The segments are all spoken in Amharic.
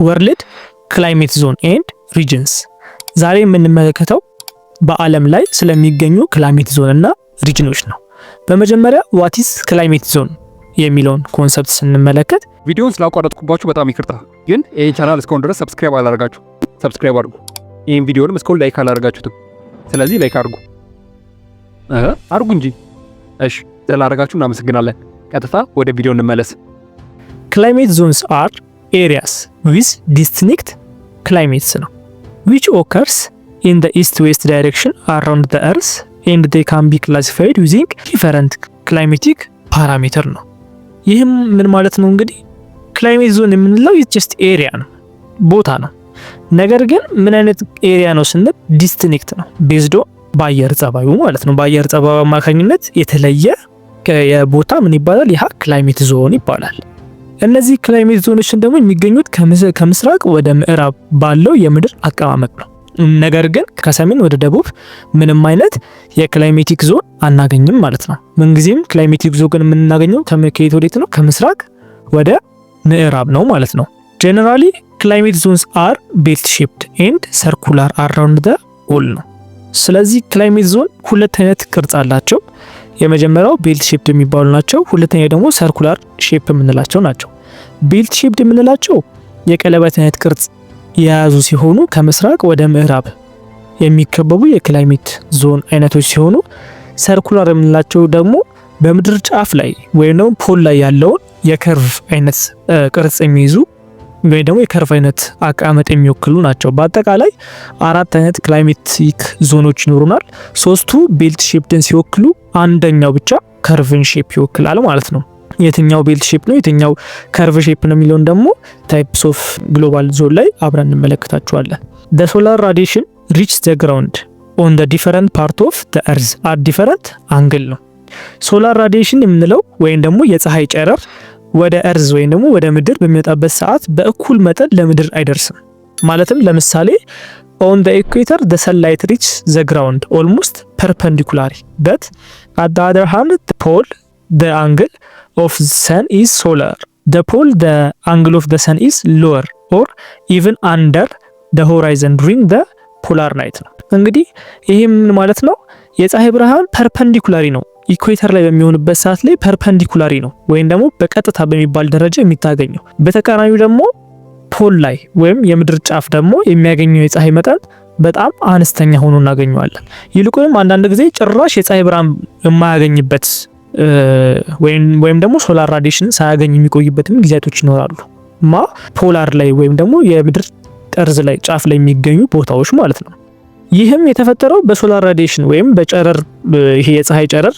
ወርልድ ክላይሜት ዞን ኤንድ ሪጅንስ። ዛሬ የምንመለከተው በዓለም ላይ ስለሚገኙ ክላይሜት ዞን እና ሪጅኖች ነው። በመጀመሪያ ዋቲስ ክላይሜት ዞን የሚለውን ኮንሰፕት ስንመለከት ቪዲዮውን ስላቋረጥኩባችሁ በጣም ይቅርታ፣ ግን ይህን ቻናል እስካሁን ድረስ ሰብስክራይብ አላደርጋችሁ፣ ሰብስክራይብ አድርጉ። ይህን ቪዲዮንም እስካሁን ላይክ አላደርጋችሁትም፣ ስለዚህ ላይክ አድርጉ አድርጉ እንጂ። እሺ ስላደረጋችሁ እናመሰግናለን። ቀጥታ ወደ ቪዲዮ እንመለስ። ክላይሜት ዞንስ አር ኤሪያስ ዊዝ ዲስቲንክት ክላይሜትስ ነው which occurs in the east-west direction around the earth and they can be classified using different climatic parameter ነው። ይህም ምን ማለት ነው እንግዲህ ክላይሜት ዞን የምንለው just ኤሪያ ነው፣ ቦታ ነው። ነገር ግን ምን አይነት ኤሪያ ነው ስንል ዲስቲንክት ነው፣ ቤዝዶ በአየር ጸባዩ ማለት ነው። በአየር ጸባዩ አማካኝነት የተለየ የቦታ ምን ይባላል? ይህ ክላይሜት ዞን ይባላል። እነዚህ ክላይሜት ዞኖችን ደግሞ የሚገኙት ከምስራቅ ወደ ምዕራብ ባለው የምድር አቀማመጥ ነው። ነገር ግን ከሰሜን ወደ ደቡብ ምንም አይነት የክላይሜቲክ ዞን አናገኝም ማለት ነው። ምንጊዜም ክላይሜቲክ ዞን ግን የምናገኘው ከየት ወዴት ነው? ከምስራቅ ወደ ምዕራብ ነው ማለት ነው። ጀነራሊ ክላይሜት ዞንስ አር ቤልት ሼፕድ ኤንድ ሰርኩላር አራውንድ ዘ ፖል ነው። ስለዚህ ክላይሜት ዞን ሁለት አይነት ቅርጽ አላቸው። የመጀመሪያው ቤልት ሼፕድ የሚባሉ ናቸው። ሁለተኛው ደግሞ ሰርኩላር ሼፕ የምንላቸው ናቸው። ቤልት ሼፕድ የምንላቸው የቀለበት አይነት ቅርጽ የያዙ ሲሆኑ ከምስራቅ ወደ ምዕራብ የሚከበቡ የክላይሜት ዞን አይነቶች ሲሆኑ፣ ሰርኩላር የምንላቸው ደግሞ በምድር ጫፍ ላይ ወይም ደግሞ ፖል ላይ ያለውን የከርቭ አይነት ቅርጽ የሚይዙ ወይ ደግሞ የከርቭ አይነት አቀማመጥ የሚወክሉ ናቸው። በአጠቃላይ አራት አይነት ክላይሜቲክ ዞኖች ይኖሩናል። ሶስቱ ቤልት ሼፕድን ሲወክሉ አንደኛው ብቻ ከርቭን ሼፕ ይወክላል ማለት ነው። የትኛው ቤልት ሼፕ ነው የትኛው ከርቭ ሼፕ ነው የሚለውን ደግሞ ታይፕስ ኦፍ ግሎባል ዞን ላይ አብረን እንመለከታቸዋለን። the solar radiation reach the ground on the different part of the earth at different angle ነው። ሶላር ራዲዬሽን የምንለው ወይም ደግሞ የፀሐይ ጨረር ወደ እርዝ ወይም ደግሞ ወደ ምድር በሚወጣበት ሰዓት በእኩል መጠን ለምድር አይደርስም። ማለትም ለምሳሌ on the equator the sunlight reaches the ground almost perpendicularly but at the other hand the pole the angle of the sun is solar the pole the angle of the sun is lower or even under the horizon during the polar night ነው። እንግዲህ ይሄ ምን ማለት ነው? የፀሐይ ብርሃን ፐርፐንዲኩላሪ ነው። ኢኩዌተር ላይ በሚሆንበት ሰዓት ላይ ፐርፐንዲኩላሪ ነው ወይም ደግሞ በቀጥታ በሚባል ደረጃ የሚታገኘው። በተቃራኒው ደግሞ ፖል ላይ ወይም የምድር ጫፍ ደግሞ የሚያገኘው የፀሐይ መጠን በጣም አነስተኛ ሆኖ እናገኘዋለን። ይልቁንም አንዳንድ ጊዜ ጭራሽ የፀሐይ ብርሃን የማያገኝበት ወይም ደግሞ ሶላር ራዲዬሽን ሳያገኝ የሚቆይበትም ጊዜያቶች ይኖራሉ። ፖላር ላይ ወይም ደግሞ የምድር ጠርዝ ላይ ጫፍ ላይ የሚገኙ ቦታዎች ማለት ነው። ይህም የተፈጠረው በሶላር ራዲዬሽን ወይም በጨረር ይሄ የፀሐይ ጨረር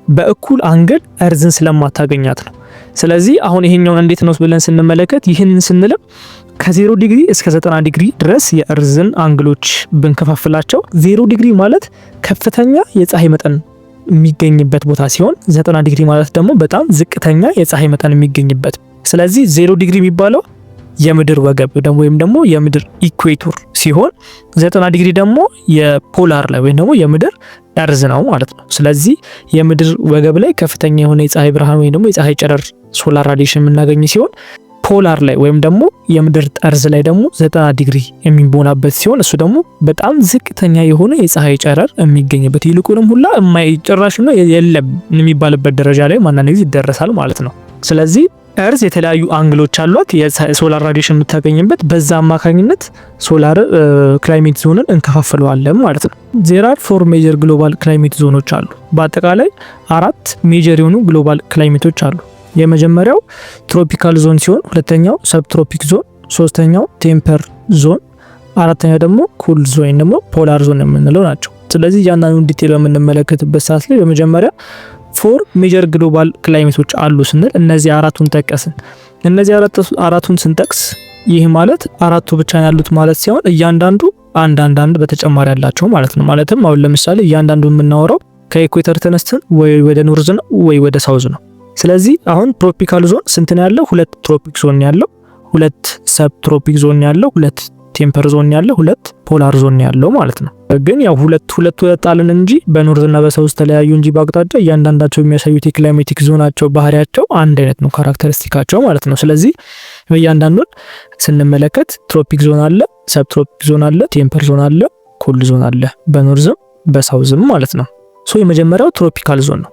በእኩል አንግል እርዝን ስለማታገኛት ነው። ስለዚህ አሁን ይሄኛው እንዴት ነው ብለን ስንመለከት ይህንን ስንልም ከ0 ዲግሪ እስከ 90 ዲግሪ ድረስ የእርዝን አንግሎች ብንከፋፍላቸው 0 ዲግሪ ማለት ከፍተኛ የፀሐይ መጠን የሚገኝበት ቦታ ሲሆን 90 ዲግሪ ማለት ደግሞ በጣም ዝቅተኛ የፀሐይ መጠን የሚገኝበት። ስለዚህ 0 ዲግሪ የሚባለው የምድር ወገብ ወይም ደግሞ የምድር ኢኩዌቶር ሲሆን 90 ዲግሪ ደግሞ የፖላር ላይ ወይም ደግሞ የምድር ጠርዝ ነው ማለት ነው። ስለዚህ የምድር ወገብ ላይ ከፍተኛ የሆነ የፀሐይ ብርሃን ወይም ደግሞ የፀሐይ ጨረር ሶላር ራዲዬሽን የምናገኝ ሲሆን ፖላር ላይ ወይም ደግሞ የምድር ጠርዝ ላይ ደግሞ 90 ዲግሪ የሚቦናበት ሲሆን እሱ ደግሞ በጣም ዝቅተኛ የሆነ የፀሐይ ጨረር የሚገኝበት ይልቁንም ሁላ የማይጨራሽ ነው የለም የሚባልበት ደረጃ ላይ ማንኛውም ጊዜ ይደረሳል ማለት ነው። ስለዚህ እርዝ የተለያዩ አንግሎች አሏት የሶላር ራዲዬሽን የምታገኝበት። በዛ አማካኝነት ሶላር ክላይሜት ዞንን እንከፋፍለዋለን ማለት ነው። there are 4 ሜጀር ግሎባል ክላይሜት ዞኖች አሉ። በአጠቃላይ 4 ሜጀር የሆኑ ግሎባል ክላይሜቶች አሉ። የመጀመሪያው ትሮፒካል ዞን ሲሆን፣ ሁለተኛው ሰብትሮፒክ ዞን፣ ሶስተኛው ቴምፐር ዞን፣ አራተኛው ደግሞ ኩል ዞን ደግሞ ፖላር ዞን የምንለው ናቸው። ስለዚህ ያንኑ ዲቴል በምንመለከትበት ሰዓት ላይ በመጀመሪያ 4 ሜጀር ግሎባል ክላይሜቶች አሉ ስንል እነዚህ አራቱን ጠቀስን። እነዚህ አራቱን ስንጠቅስ ይህ ማለት አራቱ ብቻ ያሉት ማለት ሲሆን እያንዳንዱ አንድ በተጨማሪ ያላቸው ማለት ነው። ማለትም አሁን ለምሳሌ እያንዳንዱ የምናወራው ከኢኩዌተር ተነስተን ወይ ወደ ኖርዝ ነው ወይ ወደ ሳውዝ ነው። ስለዚህ አሁን ትሮፒካል ዞን ስንት ነው ያለው? 2 ትሮፒክ ዞን ያለው፣ 2 ሰብ ትሮፒክ ዞን ያለው፣ 2 ቴምፐር ዞን ያለው፣ 2 ፖላር ዞን ያለው ማለት ነው። ግን ያው ሁለት አለን እንጂ በኖርዝ እና በሳውዝ ተለያዩ እንጂ በአቅጣጫ እያንዳንዳቸው የሚያሳዩት የክላይሜቲክ ዞናቸው ባህሪያቸው አንድ አይነት ነው፣ ካራክተሪስቲካቸው ማለት ነው። ስለዚህ በእያንዳንዱን ስንመለከት ትሮፒክ ዞን አለ፣ ሰብትሮፒክ ዞን አለ፣ ቴምፐር ዞን አለ፣ ኮልድ ዞን አለ በኖርዝም በሳውዝም ማለት ነው። ሶ የመጀመሪያው ትሮፒካል ዞን ነው።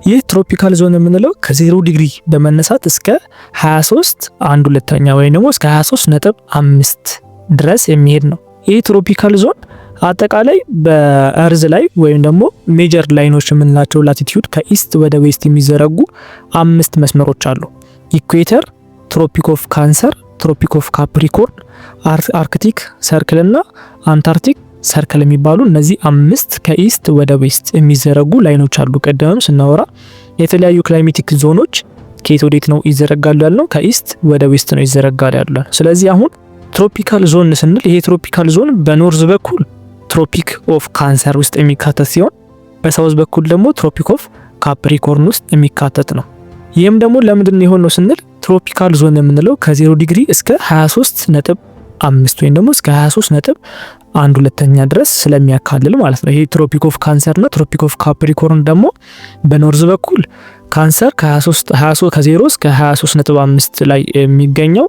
ይህ ትሮፒካል ዞን የምንለው ከ0 ዲግሪ በመነሳት እስከ 23.1/2 ወይም ደግሞ እስከ 23.5 ድረስ የሚሄድ ነው። ይህ ትሮፒካል ዞን አጠቃላይ በእርዝ ላይ ወይም ደግሞ ሜጀር ላይኖች የምንላቸው ላቲቲዩድ ከኢስት ወደ ዌስት የሚዘረጉ 5 መስመሮች አሉ። ኢኩዌተር፣ ትሮፒክ ኦፍ ካንሰር፣ ትሮፒክ ኦፍ ካፕሪኮርን፣ አርክቲክ ሰርክል እና አንታርክቲክ ሰርክል የሚባሉ እነዚህ 5 ከኢስት ወደ ዌስት የሚዘረጉ ላይኖች አሉ። ቀደም ስናወራ የተለያዩ ክላይሜቲክ ዞኖች ከየት ወዴት ነው ይዘረጋሉ ያልነው? ከኢስት ወደ ዌስት ነው ይዘረጋሉ ያለው። ስለዚህ አሁን ትሮፒካል ዞን ስንል ይሄ ትሮፒካል ዞን በኖርዝ በኩል ትሮፒክ ኦፍ ካንሰር ውስጥ የሚካተት ሲሆን በሳውዝ በኩል ደግሞ ትሮፒክ ኦፍ ካፕሪኮርን ውስጥ የሚካተት ነው። ይህም ደግሞ ለምንድን የሆነው ስንል ትሮፒካል ዞን የምንለው ከ0 ዲግሪ እስከ 23.5 ወይም ደግሞ እስከ 23.1/2 ድረስ ስለሚያካልል ማለት ነው። ይሄ ትሮፒክ ኦፍ ካንሰር እና ትሮፒክ ኦፍ ካፕሪኮርን ደግሞ በኖርዝ በኩል ካንሰር ከ0 እስከ 23.5 ላይ የሚገኘው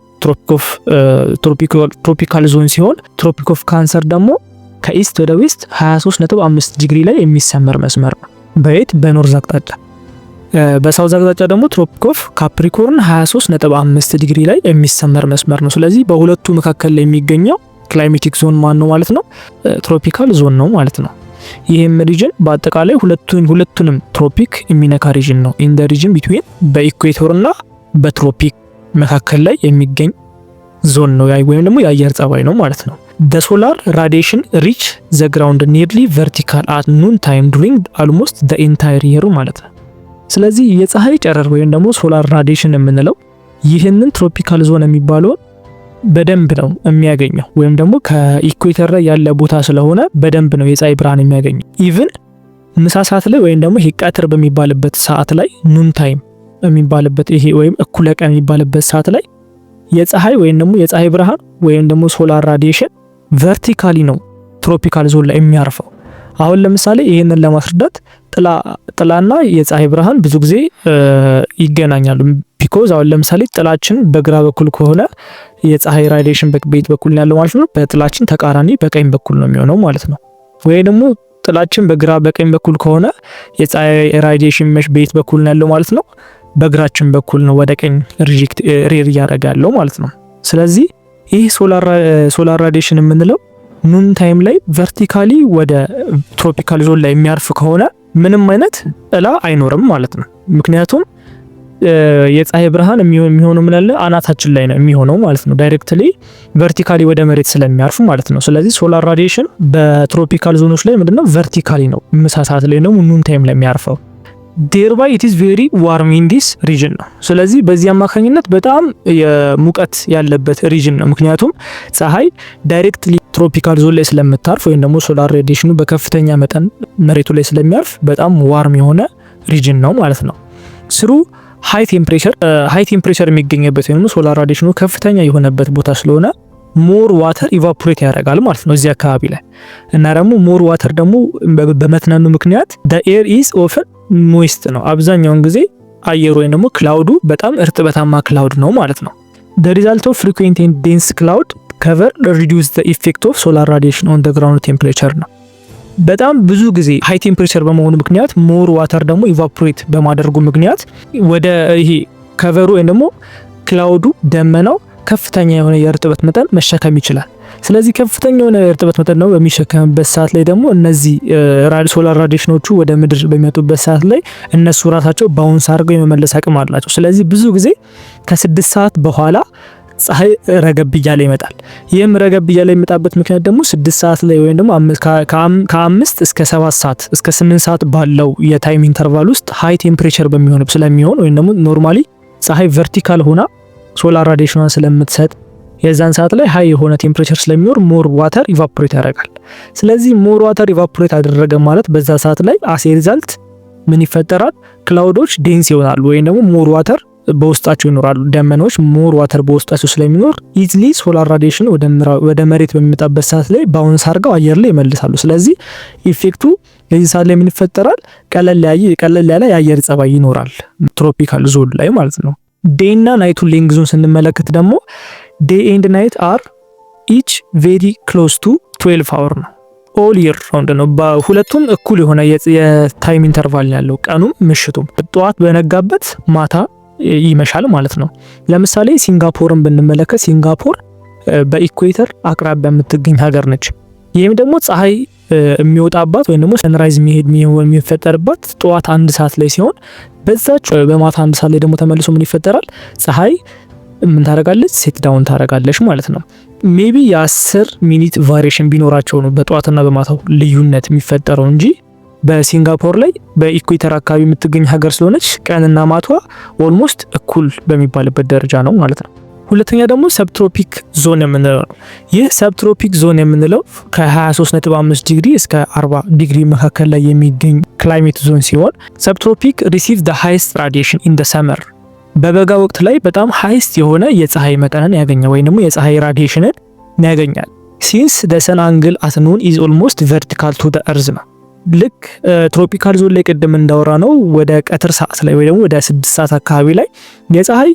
ትሮፒካል ዞን ሲሆን ትሮፒክ ኦፍ ካንሰር ደግሞ ከኢስት ወደ ዌስት 23.5 ዲግሪ ላይ የሚሰመር መስመር ነው። በየት? በኖርዝ አቅጣጫ። በሳውዝ አቅጣጫ ደግሞ ትሮፒክ ኦፍ ካፕሪኮርን 23.5 ዲግሪ ላይ የሚሰመር መስመር ነው። ስለዚህ በሁለቱ መካከል ላይ የሚገኘው ክላይሜቲክ ዞን ማን ነው ማለት ነው? ትሮፒካል ዞን ነው ማለት ነው። ይህም ሪጅን በአጠቃላይ ሁለቱንም ትሮፒክ የሚነካ ሪጅን ነው። ኢን ዘ ሪጅን ቢትዊን በኢኩዌቶር እና በትሮፒክ መካከል ላይ የሚገኝ ዞን ነው ወይም ደግሞ የአየር ጸባይ ነው ማለት ነው። the solar radiation reach the ground nearly vertical at noon time during almost the entire year ማለት ነው። ስለዚህ የፀሐይ ጨረር ወይም ደግሞ ሶላር ራዲዬሽን የምንለው ይህንን ትሮፒካል ዞን የሚባለው በደንብ ነው የሚያገኘው ወይም ደግሞ ከኢኩዌተር ላይ ያለ ቦታ ስለሆነ በደንብ ነው የፀሐይ ብርሃን የሚያገኘው። ኢቭን ምሳ ሰዓት ላይ ወይም ደግሞ ቀትር በሚባልበት ሰዓት ላይ ኑን ታይም የሚባልበት ይሄ ወይም እኩለ ቀን የሚባልበት ሰዓት ላይ የፀሐይ ወይም ደግሞ የፀሐይ ብርሃን ወይም ደግሞ ሶላር ራዲዬሽን ቨርቲካሊ ነው ትሮፒካል ዞን ላይ የሚያርፈው። አሁን ለምሳሌ ይሄንን ለማስረዳት ጥላና የፀሐይ ብርሃን ብዙ ጊዜ ይገናኛሉ። ቢኮዝ አሁን ለምሳሌ ጥላችን በግራ በኩል ከሆነ የፀሐይ ራዲዬሽን በቤት በኩል ያለው ማለት ነው። በጥላችን ተቃራኒ በቀኝ በኩል ነው የሚሆነው ማለት ነው። ወይ ደግሞ ጥላችን በግራ በቀኝ በኩል ከሆነ የፀሐይ ራዲዬሽን በቤት በኩል ያለው ማለት ነው። በግራችን በኩል ነው ወደ ቀኝ ሬር ያደርጋለው ማለት ነው። ስለዚህ ይህ ሶላር ራዲዬሽን የምንለው ኑን ታይም ላይ ቨርቲካሊ ወደ ትሮፒካል ዞን ላይ የሚያርፍ ከሆነ ምንም አይነት ጥላ አይኖርም ማለት ነው። ምክንያቱም የፀሐይ ብርሃን የሚሆነው ምን አለ አናታችን ላይ ነው የሚሆነው ማለት ነው። ዳይሬክትሊ ቨርቲካሊ ወደ መሬት ስለሚያርፍ ማለት ነው። ስለዚህ ሶላር ራዲዬሽን በትሮፒካል ዞኖች ላይ ምንድነው ቨርቲካሊ ነው፣ ምሳ ሰዓት ላይ ነው ኑን ታይም ላይ የሚያርፈው። thereby it is very warm in this region ነው። ስለዚህ በዚህ አማካኝነት በጣም የሙቀት ያለበት ሪጅን ነው። ምክንያቱም ፀሐይ ዳይሬክትሊ ትሮፒካል ዞን ላይ ስለምታርፍ ወይም ደግሞ ሶላር ሬዲዬሽኑ በከፍተኛ መጠን መሬቱ ላይ ስለሚያርፍ በጣም ዋርም የሆነ ሪጅን ነው ማለት ነው። ስሩ ሃይ ቴምፕሬቸር የሚገኝበት ወይም ሶላር ራዲዬሽኑ ከፍተኛ የሆነበት ቦታ ስለሆነ ሞር ዋተር ኢቫፖሬት ያደርጋል ማለት ነው እዚህ አካባቢ ላይ እና ደግሞ ሞር ዋተር ደግሞ በመትነኑ ምክንያት the air is often moist ነው። አብዛኛውን ጊዜ አየሩ ወይም ደግሞ ክላውዱ በጣም እርጥበታማ ክላውድ ነው ማለት ነው። the result of frequent and dense cloud cover reduce the effect of solar radiation on the ground temperature ነው። በጣም ብዙ ጊዜ ሃይ ቴምፕሬቸር በመሆኑ ምክንያት ሞር ዋተር ደግሞ ኢቫፖሬት በማድረጉ ምክንያት ወደ ይሄ ከቨሩ ወይም ደግሞ ክላውዱ ደመናው ከፍተኛ የሆነ የእርጥበት መጠን መሸከም ይችላል። ስለዚህ ከፍተኛ የሆነ የእርጥበት መጠን ነው በሚሸከምበት ሰዓት ላይ ደግሞ እነዚህ ሶላር ራዲዬሽኖቹ ወደ ምድር በሚመጡበት ሰዓት ላይ እነሱ ራሳቸው ባውንስ አድርገው የመመለስ አቅም አላቸው። ስለዚህ ብዙ ጊዜ ከ6 ሰዓት በኋላ ፀሐይ ረገብ እያለ ይመጣል። ይህም ረገብ እያለ የሚመጣበት ምክንያት ደግሞ 6 ሰዓት ላይ ወይም ደግሞ ከ5 እስከ 7 ሰዓት እስከ 8 ሰዓት ባለው የታይም ኢንተርቫል ውስጥ ሃይ ቴምፕሬቸር ስለሚሆን ወይም ደግሞ ኖርማሊ ፀሐይ ቨርቲካል ሆና ሶላር ራዲዬሽኗን ስለምትሰጥ የዛን ሰዓት ላይ ሃይ የሆነ ቴምፕሬቸር ስለሚኖር ሞር ዋተር ኢቫፖሬት ያደርጋል። ስለዚህ ሞር ዋተር ኢቫፖሬት አደረገ ማለት በዛ ሰዓት ላይ አስ ሪዛልት ምን ይፈጠራል? ክላውዶች ዴንስ ይሆናሉ ወይም ደግሞ ሞር ዋተር በውስጣቸው ይኖራሉ። ደመናዎች ሞር ዋተር በውስጣቸው ስለሚኖር ኢዝሊ ሶላር ራዲዬሽን ወደ መሬት በሚመጣበት ሰዓት ላይ ባውንስ አድርገው አየር ላይ ይመልሳሉ። ስለዚህ ኢፌክቱ የዚህ ሰዓት ላይ ምን ይፈጠራል? ቀለል ያለ የአየር ጸባይ ይኖራል ትሮፒካል ዞን ላይ ማለት ነው። ዴይ እና ናይቱ ሌንግዙን ስንመለከት ደግሞ ዴይ ኤንድ ናይት አር ኢች ቬሪ ክሎዝ ቱ 12 አወር ነው። ኦል ይር ራውንድ ነው። በሁለቱም እኩል የሆነ የታይም ኢንተርቫል ያለው ቀኑም ምሽቱም። ጠዋት በነጋበት ማታ ይመሻል ማለት ነው። ለምሳሌ ሲንጋፖርን ብንመለከት ሲንጋፖር በኢኩዌተር አቅራቢያ የምትገኝ ሀገር ነች። ይህም ደግሞ ፀሐይ የሚወጣባት ወይም ደግሞ ሰንራይዝ የሚፈጠርባት ጠዋት 1 ሰዓት ላይ ሲሆን በዛች በማታ 1 ሰዓት ላይ ደግሞ ተመልሶ ምን ይፈጠራል? ፀሐይ ምን ታረጋለች? ሴት ዳውን ታረጋለች ማለት ነው። ሜቢ የ10 ሚኒት ቫሪዬሽን ቢኖራቸው ነው በጠዋትና በማታው ልዩነት የሚፈጠረው እንጂ በሲንጋፖር ላይ በኢኩዌተር አካባቢ የምትገኝ ሀገር ስለሆነች ቀንና ማቷ ኦልሞስት እኩል በሚባልበት ደረጃ ነው ማለት ነው። ሁለተኛ ደግሞ ሰብትሮፒክ ዞን የምንለው ነው። ይህ ሰብትሮፒክ ዞን የምንለው ከ23.5 ዲግሪ እስከ 40 ዲግሪ መካከል ላይ የሚገኝ ክላይሜት ዞን ሲሆን ሰብትሮፒክ ሪሲቭ ዘ ሃይስት ራዲዬሽን ኢን ዘ ሰመር በበጋ ወቅት ላይ በጣም ሃይስት የሆነ የፀሐይ መጠንን ያገኛል ወይም ደግሞ የፀሐይ ራዲዬሽንን ያገኛል። ሲንስ ዘ ሰን አንግል አት ኑን ኢዝ ኦልሞስት ቨርቲካል ቱ ዘ እርዝ ነው። ልክ ትሮፒካል ዞን ላይ ቅድም እንዳወራ ነው ወደ ቀትር ሰዓት ላይ ወይ ደግሞ ወደ 6 ሰዓት አካባቢ ላይ የፀሐይ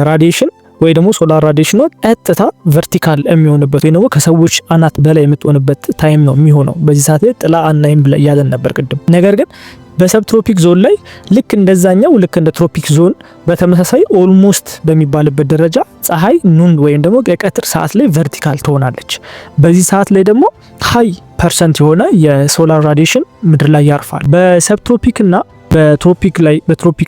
ራዲዬሽን ወይ ደግሞ ሶላር ራዲዬሽን ቀጥታ ቨርቲካል የሚሆንበት ወይ ደግሞ ከሰዎች አናት በላይ የምትሆንበት ታይም ነው የሚሆነው። በዚህ ሰዓት ላይ ጥላ አናይም ብለ እያለን ነበር ቅድም። ነገር ግን በሰብትሮፒክ ዞን ላይ ልክ እንደዛኛው ልክ እንደ ትሮፒክ ዞን በተመሳሳይ ኦልሞስት በሚባልበት ደረጃ ፀሐይ ኑን ወይም ደግሞ የቀትር ሰዓት ላይ ቨርቲካል ትሆናለች። በዚህ ሰዓት ላይ ደግሞ ሃይ ፐርሰንት የሆነ የሶላር ራዲዬሽን ምድር ላይ ያርፋል። በሰብትሮፒክ እና በትሮፒክ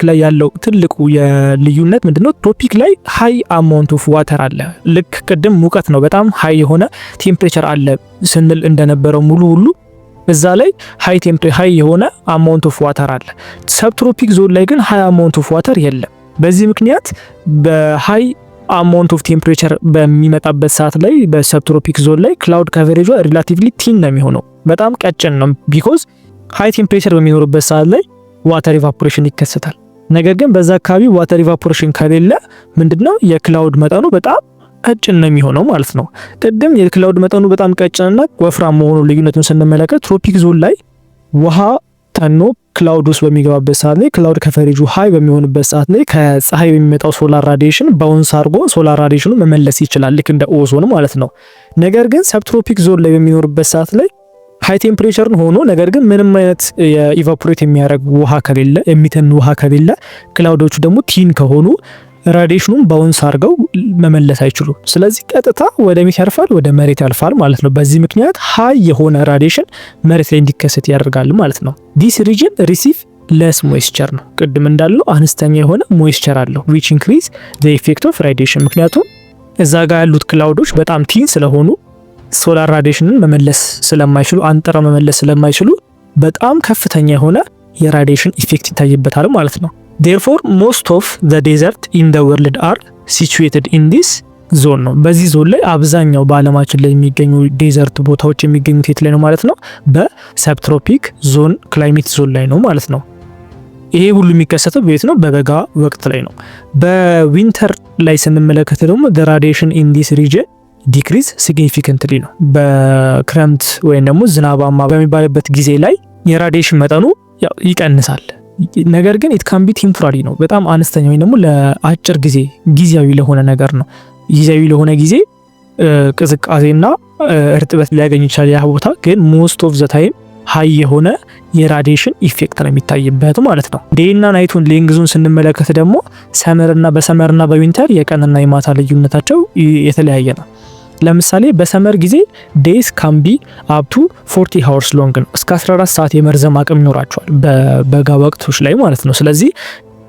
ላይ ያለው ትልቁ የልዩነት ምንድነው? ትሮፒክ ላይ ሃይ አማውንት ኦፍ ዋተር አለ። ልክ ቅድም ሙቀት ነው በጣም ሃይ የሆነ ቴምፕሬቸር አለ ስንል እንደነበረው ሙሉ ሁሉ እዛ ላይ ሃይ የሆነ አማውንት ኦፍ ዋተር አለ። ሰብትሮፒክ ዞን ላይ ግን ሃይ አማውንት ኦፍ ዋተር የለም። በዚህ ምክንያት በሃይ አማውንት ኦፍ ቴምፕሬቸር በሚመጣበት ሰዓት ላይ በሰብትሮፒክ ዞን ላይ ክላውድ ካቨሬጇ ሪላቲቭሊ ቲን ነው የሚሆነው፣ በጣም ቀጭን ነው። ቢኮዝ ሃይ ቴምፕሬቸር በሚኖርበት ሰዓት ላይ ዋተር ኢቫፖሬሽን ይከሰታል። ነገር ግን በዛ አካባቢ ዋተር ኢቫፖሬሽን ከሌለ ምንድነው የክላውድ መጠኑ በጣም ቀጭን ነው የሚሆነው ማለት ነው። ቅድም የክላውድ መጠኑ በጣም ቀጭንና ወፍራም መሆኑ ልዩነቱን ስንመለከት ትሮፒክ ዞን ላይ ውሃ ተኖ ክላውድ ውስጥ በሚገባበት ሰዓት ላይ ክላውድ ከቨሬጁ ሃይ በሚሆንበት ሰዓት ላይ ከፀሐይ የሚመጣው ሶላር ራዲዬሽን ባውንስ አድርጎ ሶላር ራዲዬሽኑ መመለስ ይችላል፣ ልክ እንደ ኦዞን ማለት ነው። ነገር ግን ሰብትሮፒክ ዞን ላይ በሚኖርበት ሰዓት ላይ ሃይ ቴምፕሬቸርን ሆኖ ነገር ግን ምንም አይነት የኢቫፖሬት የሚያደርግ ውሃ ከሌለ የሚተን ውሃ ከሌለ ክላውዶቹ ደግሞ ቲን ከሆኑ ራዲዬሽኑን ባውንስ አድርገው መመለስ አይችሉም። ስለዚህ ቀጥታ ወደ ሜት ያልፋል፣ ወደ መሬት ያልፋል ማለት ነው። በዚህ ምክንያት ሃይ የሆነ ራዲዬሽን መሬት ላይ እንዲከሰት ያደርጋል ማለት ነው። ዲስ ሪጅን ሪሲቭ ለስ ሞይስቸር ነው። ቅድም እንዳለው አነስተኛ የሆነ ሞይስቸር አለው which increase the effect of radiation። ምክንያቱም እዛ ጋር ያሉት ክላውዶች በጣም ቲን ስለሆኑ ሶላር ራዲዬሽንን መመለስ ስለማይችሉ አንጥረው መመለስ ስለማይችሉ በጣም ከፍተኛ የሆነ የራዲዬሽን ኢፌክት ይታይበታል ማለት ነው። therefore most of the desert in the world are situated in this zone ነው። በዚህ ዞን ላይ አብዛኛው በአለማችን ላይ የሚገኙ ዴዘርት ቦታዎች የሚገኙት የት ላይ ነው ማለት ነው? በሰብትሮፒክ ዞን ክላይሜት ዞን ላይ ነው ማለት ነው። ይሄ ሁሉ የሚከሰተው በየት ነው? በበጋ ወቅት ላይ ነው። በዊንተር ላይ ስንመለከት ደግሞ the radiation in this region ዲክሪዝ ሲግኒፊካንትሊ ነው። በክረምት ወይም ደግሞ ዝናባማ በሚባልበት ጊዜ ላይ የራዲዬሽን መጠኑ ይቀንሳል። ነገር ግን ኢት ካን ቢ ቴምፖራሪ ነው፣ በጣም አነስተኛ ወይም ደግሞ ለአጭር ጊዜ ጊዜያዊ ለሆነ ነገር ነው። ጊዜያዊ ለሆነ ጊዜ ቅዝቃዜና እርጥበት ሊያገኝ ይችላል ያ ቦታ። ግን ሞስት ኦፍ ዘ ታይም ሃይ የሆነ የራዲዬሽን ኢፌክት ነው የሚታይበት ማለት ነው። ዴይና ናይቱን ሌንግዙን ስንመለከት ደግሞ በሰመርና በዊንተር የቀንና የማታ ልዩነታቸው የተለያየ ነው። ለምሳሌ በሰመር ጊዜ ዴይስ ካን ቢ አፕ ቱ 40 ሃወርስ ሎንግ ነው፣ እስከ 14 ሰዓት የመርዘም አቅም ይኖራቸዋል በበጋ ወቅቶች ላይ ማለት ነው። ስለዚህ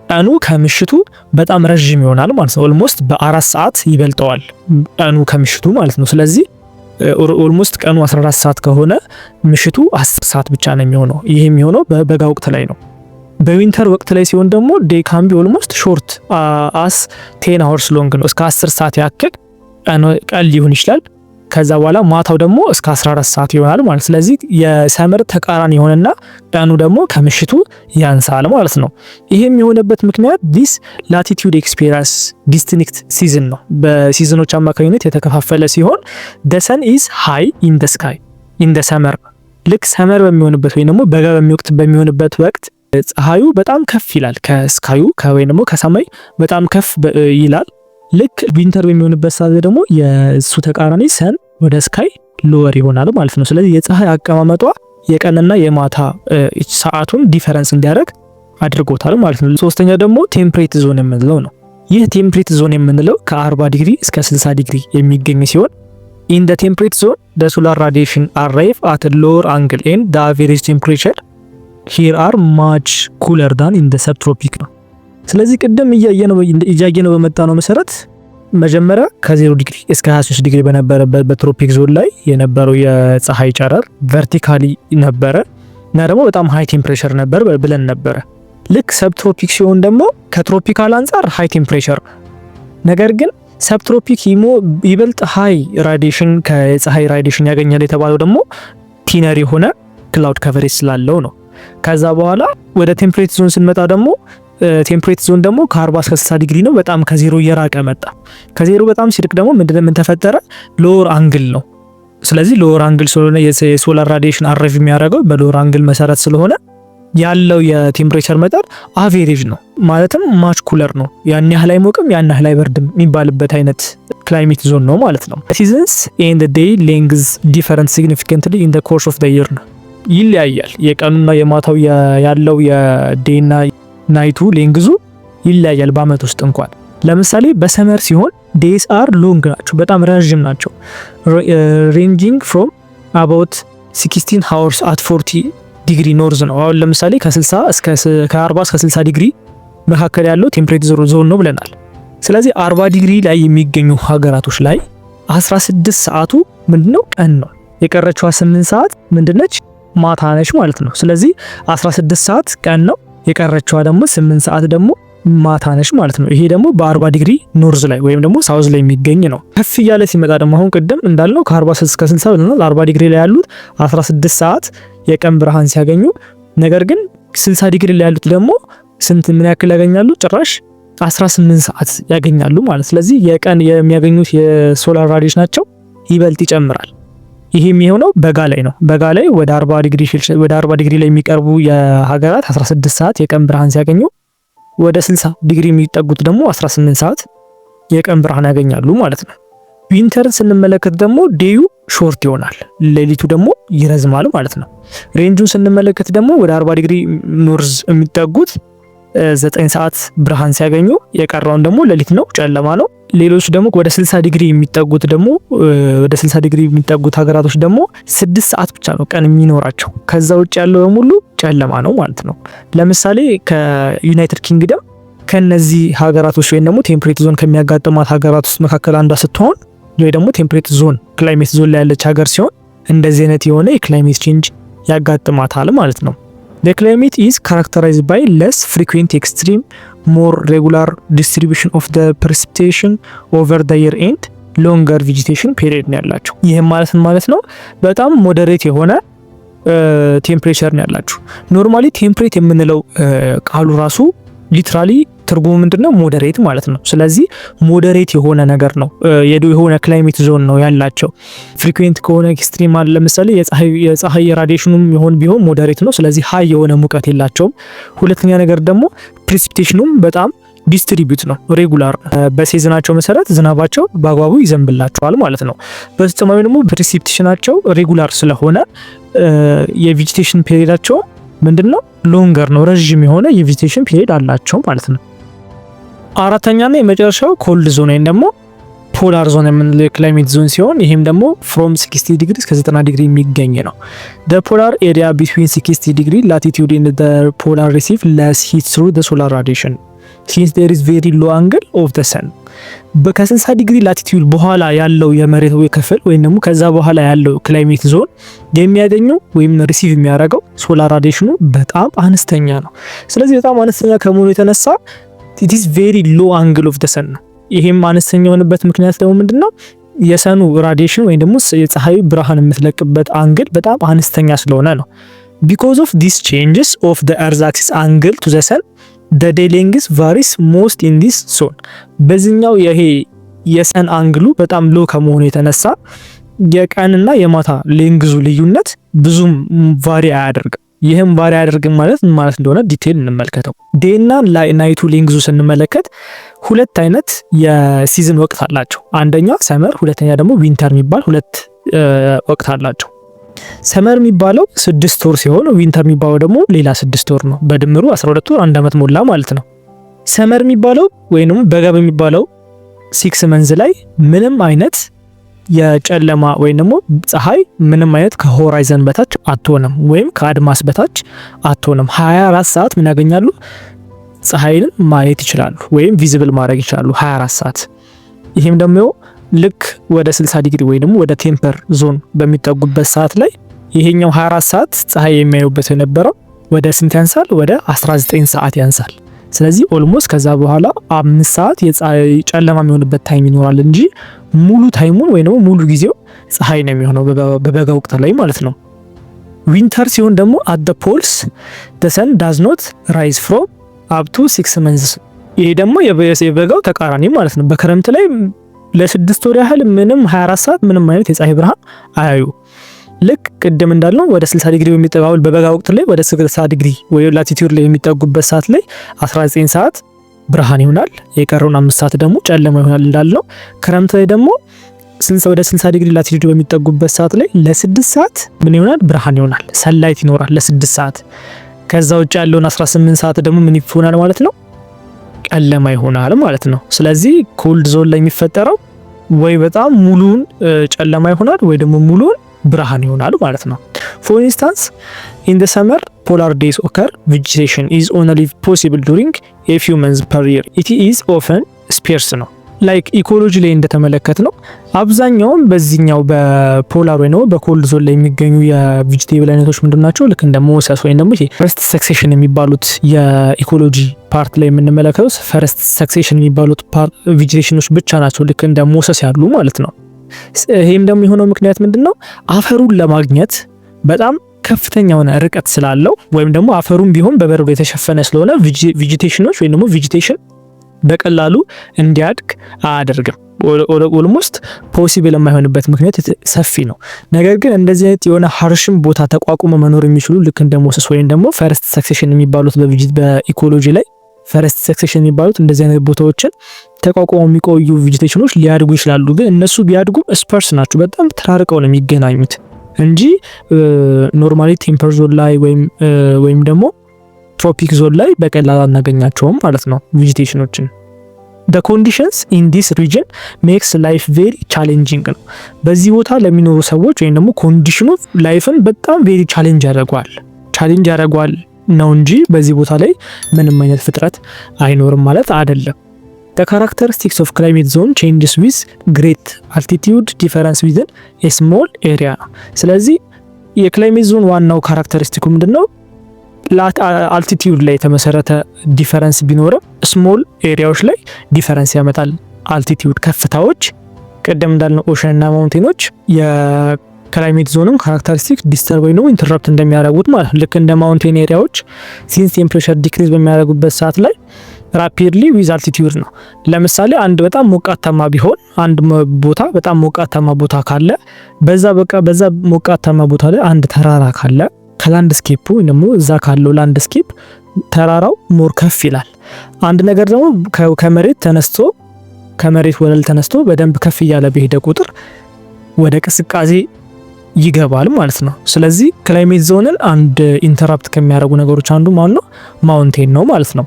ቀኑ ከምሽቱ በጣም ረዥም ይሆናል ማለት ነው። ኦልሞስት በ4 ሰዓት ይበልጠዋል ቀኑ ከምሽቱ ማለት ነው። ስለዚህ ኦልሞስት ቀኑ 14 ሰዓት ከሆነ ምሽቱ 10 ሰዓት ብቻ ነው የሚሆነው። ይሄ የሚሆነው በበጋ ወቅት ላይ ነው። በዊንተር ወቅት ላይ ሲሆን ደግሞ ዴይ ካን ቢ ኦልሞስት ሾርት አስ 10 ሃወርስ ሎንግ ነው፣ እስከ 10 ሰዓት ያክል ቀን ሊሆን ይችላል ከዛ በኋላ ማታው ደግሞ እስከ 14 ሰዓት ይሆናል ማለት። ስለዚህ የሰመር ተቃራኒ የሆነና ቀኑ ደግሞ ከምሽቱ ያንሳል ማለት ነው። ይሄም የሆነበት ምክንያት ዲስ ላቲቲዩድ ኤክስፔሪንስ ዲስቲንክት ሲዝን ነው። በሲዝኖች አማካኝነት የተከፋፈለ ሲሆን the sun is high in the sky in the summer ልክ ሰመር በሚሆንበት ወይም ደግሞ በጋ በሚሆንበት ወቅት ፀሐዩ በጣም ከፍ ይላል ከስካዩ ወይም ደግሞ ከሰማይ በጣም ከፍ ይላል። ልክ ዊንተር በሚሆንበት ሰዓት ደግሞ የሱ ተቃራኒ ሰን ወደ ስካይ ሎወር ይሆናል ማለት ነው። ስለዚህ የፀሐይ አቀማመጧ የቀንና የማታ ሰዓቱን ዲፈረንስ እንዲያደርግ አድርጎታል ማለት ነው። ሶስተኛ ደግሞ ቴምፕሬት ዞን የምንለው ነው። ይህ ቴምፕሬት ዞን የምንለው ከ40 ዲግሪ እስከ 60 ዲግሪ የሚገኝ ሲሆን in the temperate zone the solar radiation arrive at a lower angle and the average temperature here are much cooler than in the subtropic ነው። ስለዚህ ቅድም እያየነው በመጣ ነው መሰረት መጀመሪያ ከ0 ዲግሪ እስከ 23 ዲግሪ በነበረበት በትሮፒክ ዞን ላይ የነበረው የፀሐይ ጨረር ቨርቲካሊ ነበረ እና ደግሞ በጣም ሃይ ቴምፕሬቸር ነበር ብለን ነበረ። ልክ ሰብትሮፒክ ሲሆን ደግሞ ከትሮፒካል አንፃር ሃይ ቴምፕሬቸር ነገር ግን ሰብትሮፒክ ይበልጥ ሃይ ራዲዬሽን ከፀሐይ ራዲዬሽን ያገኛል የተባለው ደግሞ ቲነር የሆነ ክላውድ ከቨሬጅ ስላለው ነው። ከዛ በኋላ ወደ ቴምፕሬት ዞን ስንመጣ ደግሞ ቴምፕሬት ዞን ደግሞ ከ40 እስከ 60 ዲግሪ ነው። በጣም ከዜሮ እየራቀ መጣ። ከዜሮ በጣም ሲርቅ ደግሞ ምን ተፈጠረ? ሎወር አንግል ነው። ስለዚህ ሎወር አንግል ስለሆነ የሶላር ራዲዬሽን አረቭ የሚያደርገው በሎወር አንግል መሰረት ስለሆነ ያለው የቴምፕሬቸር መጠን አቬሬጅ ነው ማለትም ማች ኩለር ነው። ያን ያህል አይሞቅም ያን ያህል አይበርድም የሚባልበት አይነት ክላይሜት ዞን ነው ማለት ነው። ሲዝንስ ኤንድ ዴይ ሌንግዝ ዲፈረንት ሲግኒፊካንትሊ ኢን ዘ ኮርስ ኦፍ ዘ ይር ነው። ይለያያል። የቀኑና የማታው ያለው የዴይና ናይቱ ሌንግዙ ይለያያል በአመት ውስጥ እንኳን። ለምሳሌ በሰመር ሲሆን ዴይስ አር ሎንግ ናቸው፣ በጣም ረጅም ናቸው። ሬንጂንግ ፍሮም አባውት 16 hours at 40 ዲግሪ ኖርዝ ነው። አሁን ለምሳሌ ከ40 እስከ 60 ዲግሪ መካከል ያለው ቴምፕሬት ዞን ነው ብለናል። ስለዚህ 40 ዲግሪ ላይ የሚገኙ ሀገራቶች ላይ 16 ሰዓቱ ምንድነው? ቀን ነው። የቀረችው 8 ሰዓት ምንድነች? ማታ ነች ማለት ነው። ስለዚህ 16 ሰዓት ቀን ነው፣ የቀረችው ደግሞ 8 ሰዓት ደግሞ ማታ ነች ማለት ነው። ይሄ ደግሞ በ40 ዲግሪ ኖርዝ ላይ ወይም ደግሞ ሳውዝ ላይ የሚገኝ ነው። ከፍ እያለ ሲመጣ ደግሞ አሁን ቅድም እንዳልነው ከ40 እስከ 60 ብለናል። 40 ዲግሪ ላይ ያሉት 16 ሰዓት የቀን ብርሃን ሲያገኙ፣ ነገር ግን 60 ዲግሪ ላይ ያሉት ደግሞ ምን ያክል ያገኛሉ? ጭራሽ 18 ሰዓት ያገኛሉ ማለት። ስለዚህ የቀን የሚያገኙት የሶላር ራዲዬሽናቸው ይበልጥ ይጨምራል። ይሄ የሚሆነው በጋ ላይ ነው። በጋ ላይ ወደ 40 ዲግሪ ላይ የሚቀርቡ የሀገራት 16 ሰዓት የቀን ብርሃን ሲያገኙ፣ ወደ 60 ዲግሪ የሚጠጉት ደግሞ 18 ሰዓት የቀን ብርሃን ያገኛሉ ማለት ነው። ዊንተርን ስንመለከት ደግሞ ዴዩ ሾርት ይሆናል፣ ሌሊቱ ደግሞ ይረዝማል ማለት ነው። ሬንጁን ስንመለከት ደግሞ ወደ 40 ዲግሪ ኖርዝ የሚጠጉት 9 ሰዓት ብርሃን ሲያገኙ፣ የቀረውን ደግሞ ሌሊት ነው፣ ጨለማ ነው። ሌሎች ደግሞ ወደ 60 ዲግሪ የሚጠጉት ሀገራቶች ደግሞ 6 ሰዓት ብቻ ነው ቀን የሚኖራቸው። ከዛ ውጭ ያለው በሙሉ ጨለማ ነው ማለት ነው። ለምሳሌ ከዩናይትድ ኪንግደም ከነዚህ ሀገራቶች ወይም ደግሞ ቴምፕሬት ዞን ከሚያጋጥማት ሀገራት ውስጥ መካከል አንዷ ስትሆን ወይ ደግሞ ቴምፕሬት ዞን ክላይሜት ዞን ላይ ያለች ሀገር ሲሆን እንደዚህ አይነት የሆነ የክላይሜት ቼንጅ ያጋጥማታል ማለት ነው። The climate is characterized by less frequent extreme, more regular distribution of the precipitation over the year and longer vegetation period ነው ያላቸው። ይሄም ማለት ነው በጣም ሞዴሬት የሆነ ቴምፕሬቸር ነው ያላችሁ። ኖርማሊ ቴምፕሬት የምንለው ቃሉ ራሱ ሊትራሊ ትርጉሙ ምንድነው? ሞዴሬት ማለት ነው። ስለዚህ ሞዴሬት የሆነ ነገር ነው፣ የሆነ ክላይሜት ዞን ነው ያላቸው። ፍሪኩዌንት ከሆነ ኤክስትሪም አለ። ለምሳሌ የፀሐይ ራዲዬሽኑም ቢሆን ሞዴሬት ነው። ስለዚህ ሃይ የሆነ ሙቀት የላቸውም። ሁለተኛ ነገር ደግሞ ፕሪሲፒቴሽኑም በጣም ዲስትሪቢዩት ነው፣ ሬጉላር በሲዝናቸው መሰረት ዝናባቸው በአግባቡ ይዘንብላቸዋል ማለት ነው። በተጨማሪ ደግሞ ፕሪሲፒቴሽናቸው ሬጉላር ስለሆነ የቬጂቴሽን ፔሪዳቸው ምንድነው? ሎንገር ነው፣ ረጅም የሆነ የቬጂቴሽን ፔሪድ አላቸው ማለት ነው። አራተኛና የመጨረሻው ኮልድ ዞን ወይም ደግሞ ፖላር ዞን የምንለው ክላይሜት ዞን ሲሆን ይሄም ደግሞ ፍሮም 60 ዲግሪ እስከ 90 ዲግሪ የሚገኝ ነው። the polar area between 60 degree latitude and the polar receive less heat through the solar radiation since there is very low angle of the sun ከ60 ዲግሪ ላቲቲዩድ በኋላ ያለው የመሬት ክፍል ወይም ደግሞ ከዛ በኋላ ያለው ክላይሜት ዞን የሚያገኘው ወይም ሪሲቭ የሚያደርገው ሶላር ራዲዬሽኑ በጣም አነስተኛ ነው። ስለዚህ በጣም አነስተኛ ከመሆኑ የተነሳ it is very low angle of the sun ነው። ይሄም አነስተኛ የሆነበት ምክንያት ደግሞ ምንድነው? የሰኑ ራዲዬሽን ወይም ደግሞ የፀሐይ ብርሃን የምትለቅበት አንግል በጣም አነስተኛ ስለሆነ ነው። because of these changes of the earth axis angle to the sun the day length varies most in this zone። በዚህኛው ይሄ የሰን አንግሉ በጣም ሎ ከመሆኑ የተነሳ የቀንና የማታ ሌንግዙ ልዩነት ብዙም ቫሪ አያደርግም። ይህም ቫሪ አያደርግም ማለት ምን ማለት እንደሆነ ዲቴል እንመልከተው። ዴይና ናይቱ ሌንግዙ ስንመለከት ሁለት አይነት የሲዝን ወቅት አላቸው። አንደኛው ሰመር፣ ሁለተኛ ደግሞ ዊንተር የሚባል ሁለት ወቅት አላቸው። ሰመር የሚባለው 6 ወር ሲሆን ዊንተር የሚባለው ደግሞ ሌላ 6 ወር ነው። በድምሩ 12 ወር 1 አመት ሞላ ማለት ነው። ሰመር የሚባለው ወይንም በጋ የሚባለው 6 መንዝ ላይ ምንም አይነት የጨለማ ወይም ደግሞ ፀሐይ ምንም አይነት ከሆራይዘን በታች አትሆንም ወይም ከአድማስ በታች አትሆንም። 24 ሰዓት ምን ያገኛሉ? ፀሐይን ማየት ይችላሉ ወይም ቪዚብል ማድረግ ይችላሉ 24 ሰዓት። ይሄም ደግሞ ልክ ወደ 60 ዲግሪ ወይ ደግሞ ወደ ቴምፐር ዞን በሚጠጉበት ሰዓት ላይ ይሄኛው 24 ሰዓት ፀሐይ የሚያዩበት የነበረው ወደ ስንት ያንሳል? ወደ 19 ሰዓት ያንሳል። ስለዚህ ኦልሞስት ከዛ በኋላ 5 ሰዓት የፀሐይ ጨለማ የሚሆንበት ታይም ይኖራል እንጂ ሙሉ ታይሙን ወይ ደግሞ ሙሉ ጊዜው ፀሐይ ነው የሚሆነው በበጋ ወቅት ላይ ማለት ነው። ዊንተር ሲሆን ደግሞ at the poles the sun does not rise from up to 6 months። ይሄ ደግሞ የበጋው ተቃራኒ ማለት ነው። በክረምት ላይ ለ6 ወር ያህል ምንም 24 ሰዓት ምንም አይነት የፀሐይ ብርሃን አያዩ። ልክ ቅድም እንዳልነው ወደ 60 ዲግሪ በሚጠጋው በበጋ ወቅት ላይ ወደ 60 ዲግሪ ወይ ላቲቲዩድ ላይ የሚጠጉበት ሰዓት ላይ 19 ሰዓት ብርሃን ይሆናል፣ የቀረውን 5 ሰዓት ደግሞ ጨለማ ይሆናል እንዳልነው። ክረምት ላይ ደግሞ ወደ 60 ዲግሪ ላቲቲዩድ በሚጠጉበት ሰዓት ላይ ለ6 ሰዓት ምን ይሆናል? ብርሃን ይሆናል፣ ሰንላይት ይኖራል ለ6 ሰዓት። ከዛ ውጭ ያለውን 18 ሰዓት ደግሞ ምን ይሆናል ማለት ነው? ጨለማ ይሆናል ማለት ነው። ስለዚህ ኮልድ ዞን ላይ የሚፈጠረው ወይ በጣም ሙሉን ጨለማ ይሆናል ወይ ደግሞ ሙሉን ብርሃን ይሆናል ማለት ነው። for instance in the summer polar days occur, vegetation is only possible during a few months per year, it is often sparse ነው። ላይክ ኢኮሎጂ ላይ እንደተመለከት ነው አብዛኛውን በዚህኛው በፖላር ወይ ነው በኮልድ ዞን ላይ የሚገኙ የቬጂቴብል አይነቶች ምንድናቸው? ልክ እንደ ሞሰስ ወይ ደግሞ ይሄ ፈርስት ሰክሴሽን የሚባሉት የኢኮሎጂ ፓርት ላይ የምንመለከተው ፈርስት ሰክሴሽን የሚባሉት ቬጂቴሽኖች ብቻ ናቸው፣ ልክ እንደ ሞሰስ ያሉ ማለት ነው። ይሄም ደግሞ የሆነው ምክንያት ምንድነው? አፈሩን ለማግኘት በጣም ከፍተኛ የሆነ ርቀት ስላለው ወይም ደግሞ አፈሩን ቢሆን በበረዶ የተሸፈነ ስለሆነ ቬጂቴሽኖች ወይ ደግሞ ቬጂቴሽን በቀላሉ እንዲያድግ አያደርግም። ኦልሞስት ፖሲብል የማይሆንበት ምክንያት ሰፊ ነው። ነገር ግን እንደዚህ አይነት የሆነ ሀርሽም ቦታ ተቋቁሞ መኖር የሚችሉ ልክ እንደ ሞሰስ ወይም ደግሞ ፈርስት ሰክሴሽን የሚባሉት በኢኮሎጂ ላይ ፈርስት ሰክሴሽን የሚባሉት እንደዚህ አይነት ቦታዎችን ተቋቁመው የሚቆዩ ቬጂቴሽኖች ሊያድጉ ይችላሉ። ግን እነሱ ቢያድጉ ስፐርስ ናቸው፣ በጣም ተራርቀው ነው የሚገናኙት እንጂ ኖርማሊ ቴምፐር ዞን ላይ ወይም ደግሞ ትሮፒክ ዞን ላይ በቀላሉ አናገኛቸውም ማለት ነው ቬጂቴሽኖችን። the conditions in this region makes life very challenging ነው። በዚህ ቦታ ለሚኖሩ ሰዎች ወይም ደግሞ ኮንዲሽኑ ላይፍን በጣም very ቻሌንጅ ያደርገዋል ነው እንጂ በዚህ ቦታ ላይ ምንም አይነት ፍጥረት አይኖርም ማለት አይደለም። the characteristics of climate zone changes with great altitude difference within a small area ነው። ስለዚህ የክላይሜት ዞን ዋናው ካራክተሪስቲኩ ምንድነው? አልቲቲዩድ ላይ የተመሰረተ ዲፈረንስ ቢኖርም ስሞል ኤሪያዎች ላይ ዲፈረንስ ያመጣል። አልቲቲዩድ ከፍታዎች ቀደም እንዳልነው ኦሽን እና ማውንቴኖች የክላይሜት ዞንን ካራክተሪስቲክ ዲስተርብ ወይ ነው ኢንተረፕት እንደሚያደርጉት ማለት ልክ እንደ ማውንቴን ኤሪያዎች ሲንስ ቴምፕሬቸር ዲክሪዝ በሚያደርጉበት ሰዓት ላይ ራፒድሊ ዊዝ አልቲቲዩድ ነው። ለምሳሌ አንድ በጣም ሞቃታማ ቢሆን አንድ ቦታ በጣም ሞቃታማ ቦታ ካለ በዛ ሞቃታማ ቦታ ላይ አንድ ተራራ ካለ ከላንድስኬፑ ወይ ደግሞ እዛ ካለው ላንድስኬፕ ተራራው ሞር ከፍ ይላል። አንድ ነገር ደግሞ ከመሬት ወለል ተነስቶ በደንብ ከፍ እያለ በሄደ ቁጥር ወደ ቅስቃሴ ይገባል ማለት ነው። ስለዚህ ክላይሜት ዞንን አንድ ኢንተራፕት ከሚያደርጉ ነገሮች አንዱ ማለት ነው ማውንቴን ነው ማለት ነው።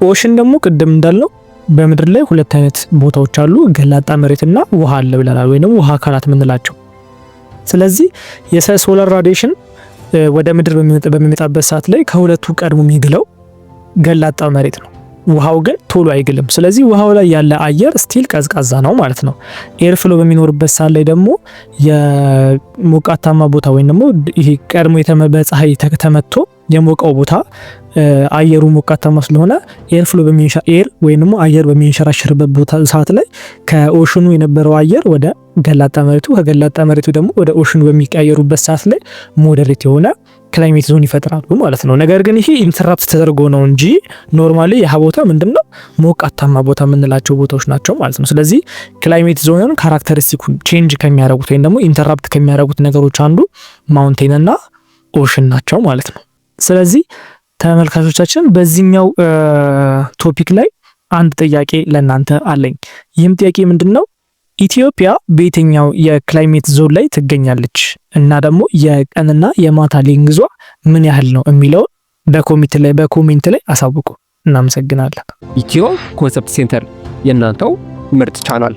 ኦሽን ደግሞ ቅድም እንዳልነው በምድር ላይ ሁለት አይነት ቦታዎች አሉ፣ ገላጣ መሬትና ውሃ አለ ብለናል፣ ወይ ደግሞ ውሃ አካላት የምንላቸው። ስለዚህ የሶላር ራዲዬሽን ወደ ምድር በሚመጣበት ሰዓት ላይ ከሁለቱ ቀድሞ የሚግለው ገላጣ መሬት ነው። ውሃው ግን ቶሎ አይግልም። ስለዚህ ውሃው ላይ ያለ አየር ስቲል ቀዝቃዛ ነው ማለት ነው። ኤር ፍሎ በሚኖርበት ሰዓት ላይ ደግሞ የሞቃታማ ቦታ ወይም ደግሞ ይሄ ቀድሞ በፀሐይ ተመቶ የሞቀው ቦታ አየሩ ሞቃታማ ስለሆነ ኤር ፍሎ ኤር ወይም ደግሞ አየር በሚንሸራሸርበት ቦታ ሰዓት ላይ ከኦሽኑ የነበረው አየር ወደ ገላጣ መሬቱ ከገላጣ መሬቱ ደግሞ ወደ ኦሽኑ በሚቀያየሩበት ሰዓት ላይ ሞዴሬት የሆነ ክላይሜት ዞን ይፈጥራሉ ማለት ነው። ነገር ግን ይሄ ኢንተራፕት ተደርጎ ነው እንጂ ኖርማሊ ያ ቦታ ምንድነው ሞቃታማ ቦታ የምንላቸው ቦታዎች ናቸው ማለት ነው። ስለዚህ ክላይሜት ዞንን ካራክተሪስቲኩን ቼንጅ ከሚያደርጉት ወይም ደግሞ ኢንተራፕት ከሚያደርጉት ነገሮች አንዱ ማውንቴን እና ኦሽን ናቸው ማለት ነው። ስለዚህ ተመልካቾቻችን በዚህኛው ቶፒክ ላይ አንድ ጥያቄ ለእናንተ አለኝ። ይህም ጥያቄ ምንድነው? ኢትዮጵያ በየትኛው የክላይሜት ዞን ላይ ትገኛለች እና ደግሞ የቀንና የማታ ሌንግዟ ምን ያህል ነው የሚለው በኮሜንት ላይ አሳውቁ። እናመሰግናለን። ኢትዮ ኮንሰፕት ሴንተር የእናንተው ምርጥ ቻናል